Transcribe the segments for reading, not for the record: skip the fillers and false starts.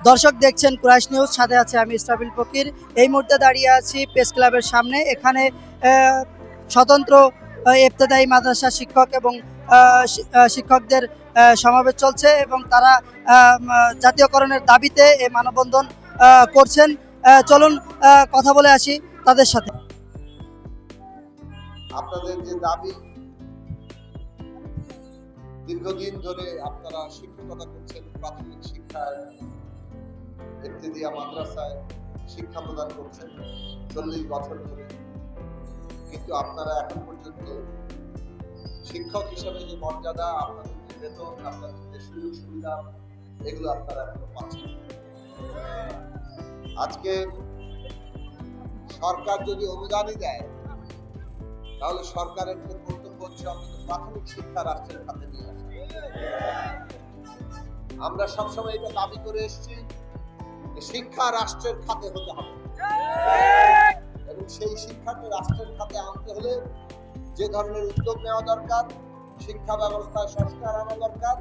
দর্শক দেখছেন কুরাইশ নিউজ, সাথে আছে আমি ইসরাফিল ফকির। এই মুহূর্তে দাঁড়িয়ে আছি প্রেস ক্লাবের সামনে। এখানে স্বতন্ত্র ইবতেদায়ী মাদ্রাসা শিক্ষক এবং শিক্ষকদের সমাবেশ চলছে এবং তারা জাতীয়করণের দাবিতে এই মানববন্ধন করছেন। চলুন কথা বলে আসি তাদের সাথে। আপনাদের যে দাবি, দীর্ঘদিন ধরে আপনারা শিক্ষকতা করছেন, প্রাথমিক শিক্ষায় ইবতেদায়ী মাদ্রাসায় শিক্ষা প্রদান করছেন 40 বছর ধরে, কিন্তু আপনারা এখন পর্যন্ত শিক্ষক হিসেবে যে মর্যাদা, আপনাদের যে বেতন, আপনাদের যে সুযোগ সুবিধা, এগুলো আপনারা এখনো পাচ্ছেন। আজকে সরকার যদি অনুদানই দেয়, তাহলে সরকারের কর্তব্য হচ্ছে অন্তত প্রাথমিক শিক্ষা রাষ্ট্রের খাতে নিয়ে আসা। আমরা সবসময় এটা দাবি করে এসেছি যে শিক্ষা রাষ্ট্রের খাতে হতে হবে, এবং সেই শিক্ষাকে রাষ্ট্রের খাতে আনতে হলে যে ধরনের উদ্যোগ নেওয়া দরকার, শিক্ষা ব্যবস্থায় সংস্কার আনা দরকার,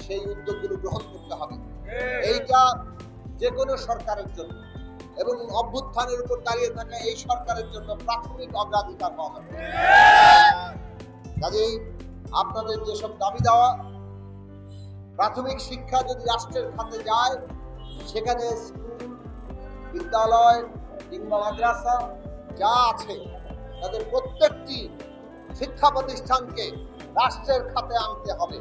সেই উদ্যোগগুলো গ্রহণ করতে হবে। এইটা যে কোনো সরকারের জন্য এবং অভ্যুত্থানের উপর দাঁড়িয়ে থাকা এই সরকারের জন্য প্রাথমিক অগ্রাধিকার পাওয়া দরকার। কাজেই আপনাদের যেসব দাবি দেওয়া, প্রাথমিক শিক্ষা যদি রাষ্ট্রের খাতে যায়, সেখানে স্কুল, বিদ্যালয় কিংবা মাদ্রাসা যা আছে তাদের প্রত্যেকটি শিক্ষা প্রতিষ্ঠানকে রাষ্ট্রের খাতে আনতে হবে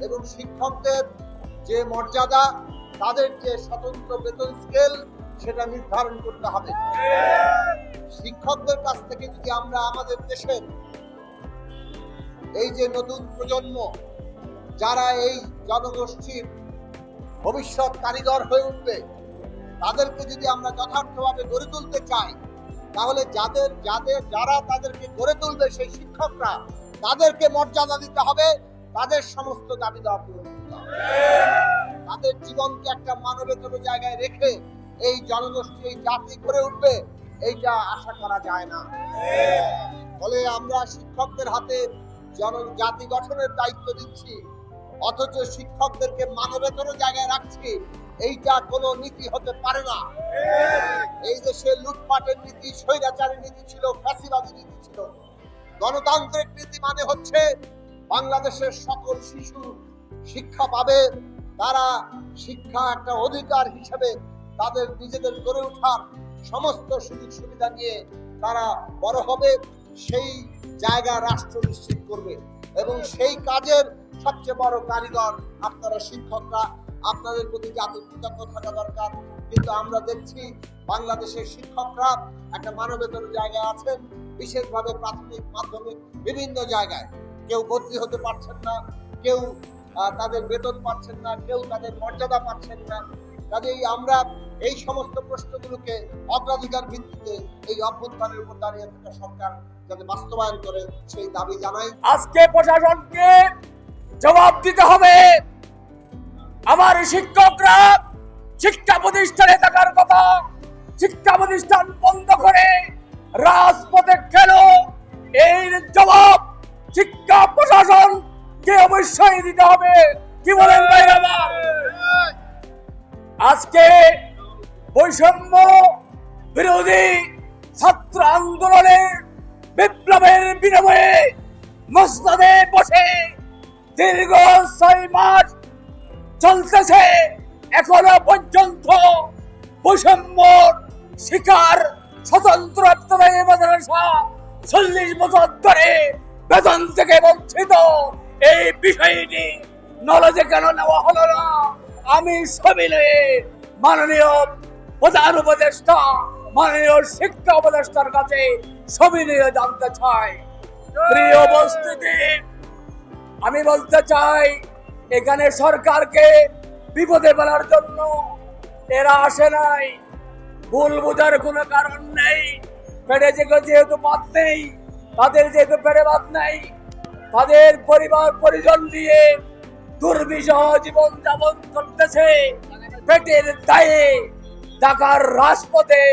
এবং শিক্ষকদের যে মর্যাদা, তাদের যে স্বতন্ত্র বেতন স্কেল, সেটা নির্ধারণ করতে হবে। শিক্ষকদের কাছ থেকে যদি আমরা আমাদের দেশের এই যে নতুন প্রজন্ম, যারা এই জনগোষ্ঠীর ভবিষ্যৎ কারিগর হয়ে উঠবে, তাদেরকে যদি আমরা যথার্থভাবে গড়ে তুলতে চাই, তাহলে যারা তাদেরকে গড়ে তুলবে, সেই শিক্ষকরা, তাদেরকে মর্যাদা দিতে হবে, তাদের সমস্ত দাবি দাওয়া পূরণ করতে হবে। তাদের জীবনকে একটা মানবেতর জায়গায় রেখে এই জনগোষ্ঠী, এই জাতি গড়ে উঠবে, এইটা আশা করা যায় না। ফলে আমরা শিক্ষকদের হাতে জাতি গঠনের দায়িত্ব দিচ্ছি, অথচ শিক্ষকদেরকে মানবেতর জায়গায় রাখছি, এইটা কোনো নীতি হতে পারে না। এই দেশে লুটপাটের নীতি, স্বৈরাচারী নীতি ছিল, ফ্যাসিবাদী নীতি ছিল। গণতান্ত্রিক নীতি মানে হচ্ছে বাংলাদেশের সকল শিশু শিক্ষা পাবে, তারা শিক্ষা একটা অধিকার হিসেবে তাদের নিজেদের গড়ে ওঠার সমস্ত সুযোগ সুবিধা নিয়ে তারা বড় হবে, সেই জায়গা রাষ্ট্র নিশ্চিত করবে এবং সেই কাজের সবচেয়ে বড় কারিগর আপনারা শিক্ষকরা। আপনাদের প্রতি জাতির কৃতজ্ঞ থাকা দরকার। কিন্তু আমরা দেখছি বাংলাদেশের শিক্ষকরা একটা মানবেতর জায়গায় আছেন, বিশেষভাবে প্রাথমিক, মাধ্যমিক বিভিন্ন জায়গায়। কেউ বদলি হতে পারছেন না, কেউ তাদের বেতন পাচ্ছেন না, কেউ তাদের মর্যাদা পাচ্ছেন না। কাজেই আমরা এই সমস্ত প্রশ্নগুলোকে অগ্রাধিকার ভিত্তিতে এই অভ্যুত্থানের উপর দাঁড়িয়ে থাকা সরকার যাতে বাস্তবায়ন করে, সেই দাবি জানাই। আজকে প্রশাসনকে জবাব দিতে হবে। আমার শিক্ষকরা শিক্ষা প্রতিষ্ঠানে থাকার কথা, শিক্ষা প্রতিষ্ঠান বন্ধ করে রাজপথে গেল, এর জবাব শিক্ষা প্রশাসনকে অবশ্যই দিতে হবে। কি বলেন ভাই আমার? আজকে বৈষম্য বিরোধী ছাত্র আন্দোলনের বিপ্লবের বিনিময়ে মসনদে বসে দীর্ঘ 6 মাস চলতেছে, এখনো পর্যন্ত বৈষম্যর শিকার স্বতন্ত্র ইবতেদায়ী মাদ্রাসা 40 বছর ধরে বেতন থেকে বঞ্চিত। এই বিষয়টি নলেজে কেন নেওয়া হলো না? আমি সবিনয়ে মাননীয় প্রধান উপদেষ্টা, মাননীয় শিক্ষা উপদেষ্টার কাছে সবিনয়ে জানতে চাই। প্রিয় উপস্থিতি, আমি বলতে চাই, এখানে সরকারকে বিপদে ফেলার জন্য এরা আসে নাই। ভুল বোঝার কোনো কারণ নেই। পেটে যেহেতু ভাত নেই, তাদের যেহেতু পেটে ভাত নেই, তাদের পরিবার পরিজন নিয়ে দুর্বিষহ জীবন যাপন করতেছে। পেটের দায়ে ঢাকার রাজপথে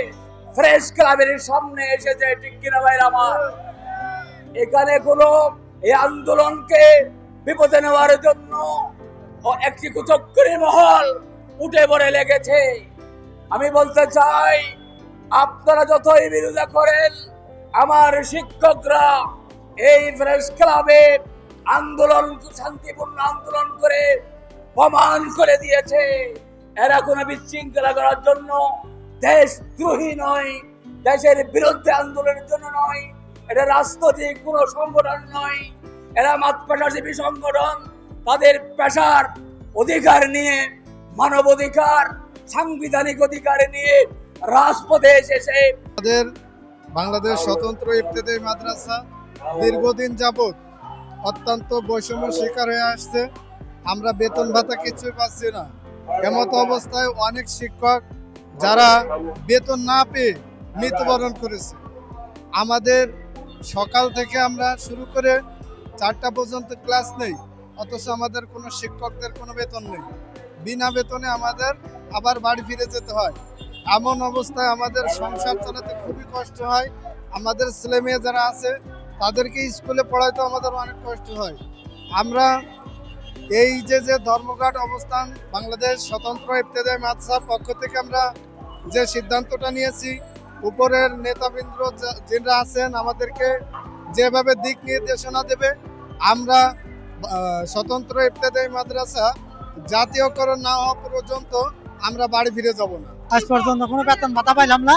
প্রেস ক্লাবের সামনে এসেছে, ঠিক কিনা ভাইরা আমার? এখানে কোনো এই আন্দোলনকে বিপদে নেওয়ার জন্য একটি কুচক্রী মহল উঠে পড়ে লেগেছে। আমি বলতে চাই, আপনারা যতই বিরোধিতা করেন, আমার শিক্ষকরা এই প্রেস ক্লাবে আন্দোলন, শান্তিপূর্ণ আন্দোলন করে প্রমাণ করে দিয়েছে এরা কোনো বিশৃঙ্খলা করার জন্য, দেশদ্রোহী নয়, দেশের বিরুদ্ধে আন্দোলনের জন্য নয়, এটা রাজনৈতিক কোনো সংগঠন নয়, এরা মাঠ পেশাজীবী সংগঠন। তাদের পেশার অধিকার নিয়ে, মানব অধিকার, সাংবিধানিক অধিকার নিয়ে রাজপথে এসেছে। আমাদের বাংলাদেশ স্বতন্ত্র ইবতেদায়ী মাদ্রাসা দীর্ঘদিন যাবৎ অত্যন্ত বৈষম্য শিকার হয়ে আসছে। আমরা বেতন ভাতা কিছুই পাচ্ছি না। এমত অবস্থায় অনেক শিক্ষক যারা বেতন না পেয়ে মৃত্যুবরণ করেছে। আমাদের সকাল থেকে আমরা শুরু করে 4টা পর্যন্ত ক্লাস নেই, অথচ আমাদের কোনো শিক্ষকদের কোনো বেতন নেই। বিনা বেতনে আমাদের আবার বাড়ি ফিরে যেতে হয়। এমন অবস্থায় আমাদের সংসার চালাতে খুবই কষ্ট হয়। আমাদের ছেলে মেয়ে যারা আছে তাদেরকে স্কুলে পড়াইতে আমাদের অনেক কষ্ট হয়। আমরা এই যে ধর্মঘট অবস্থান, বাংলাদেশ স্বতন্ত্র ইবতেদায়ী মাদ্রাসার পক্ষ থেকে আমরা যে সিদ্ধান্তটা নিয়েছি, উপরের নেতাবৃন্দ যারা আছেন আমাদেরকে যেভাবে দিক নির্দেশনা দেবে, আমরা স্বতন্ত্র ইবতেদায়ী মাদ্রাসা জাতীয়করণ না হওয়া পর্যন্ত আমরা বাড়ি ফিরে যাব না। আজ পর্যন্ত কোনো বেতন ভাতা পাইলাম না।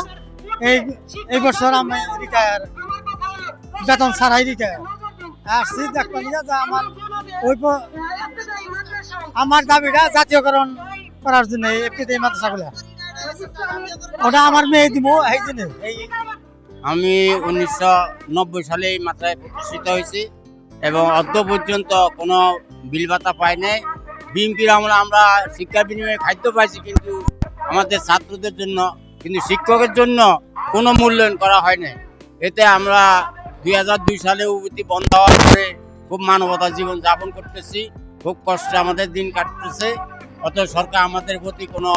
এই বছর আমি রিটায়ার, বেতন ছাড়াই রিটায়ার আসছি। দেখবেন যে আমার দাবিটা জাতীয়করণ করার জন্য ইবতেদায়ী মাদ্রাসাগুলো, ওটা আমার মেয়ে দিব এই জন্য। আমি 1990 সালে এই মাদ্রাসায় প্রতিষ্ঠিত হয়েছি এবং অদ্য পর্যন্ত কোনো বিল ভাতা পাই নাই। বিএনপির আমলে আমরা শিক্ষার বিনিময়ে খাদ্য পাইছি, কিন্তু আমাদের ছাত্রদের জন্য, কিন্তু শিক্ষকের জন্য কোনো মূল্যায়ন করা হয় নাই। এতে আমরা 2002 সালে উপবৃত্তি বন্ধ হওয়ার পরে খুব মানবতা জীবন যাপন করতেছি, খুব কষ্টে আমাদের দিন কাটতেছে। অত সরকার আমাদের প্রতি কোনো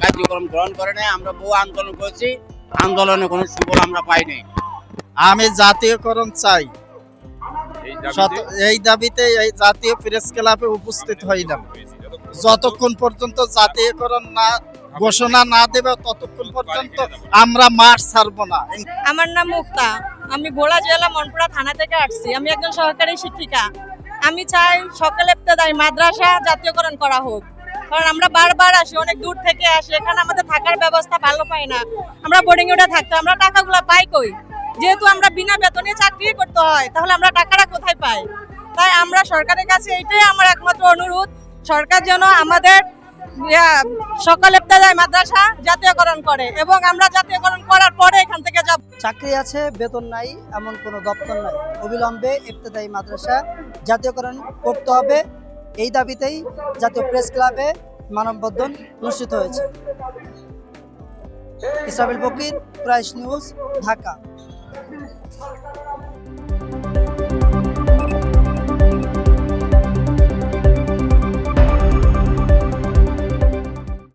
কার্যক্রম গ্রহণ করে নাই। আমরা বহু আন্দোলন করেছি, আন্দোলনে কোনো সুফল আমরা পাই নাই। আমি জাতীয়করণ চাই, এই দাবিতে এই জাতীয় প্রেস ক্লাবে উপস্থিত হইলাম। যতক্ষণ পর্যন্ত জাতীয়করণ না ঘোষণা না দেবে ততক্ষণ পর্যন্ত আমরা মাঠ ছাড়বো না। আমার নাম মুক্তা, আমি ভোলা জেলা মনপুরা থানা থেকে আসছি। আমি একজন সহকারী শিক্ষিকা। আমি চাই সকল ইবতেদায়ী মাদ্রাসা জাতীয়করণ করা হোক, কারণ আমরা বারবার আসি, অনেক দূর থেকে আসি, এখানে আমাদের থাকার ব্যবস্থা ভালো পাই না। আমরা বোর্ডিং এ থাকতে, আমরা টাকাগুলো পাই কই? যেহেতু আমরা বিনা বেতনে চাকরি করতে হয়, তাহলে আমরা টাকাটা কোথায় পাই? তাই আমরা সরকারের কাছে এইটাই আমার একমাত্র অনুরোধ, সরকার যেন আমাদের সকল ইবতেদায়ী মাদ্রাসা জাতীয়করণ করে এবং আমরা জাতীয়করণ করার পরে এখান থেকে যাব। চাকরি আছে, বেতন নাই, এমন কোনো দপ্তর নাই। অবিলম্বে ইবতেদায়ী মাদ্রাসা জাতীয়করণ করতে হবে। এই দাবিতেই জাতীয় প্রেস ক্লাবে মানববন্ধন অনুষ্ঠিত হয়েছে। ইসরাফিল ফকির, প্রাইস নিউজ, ঢাকা।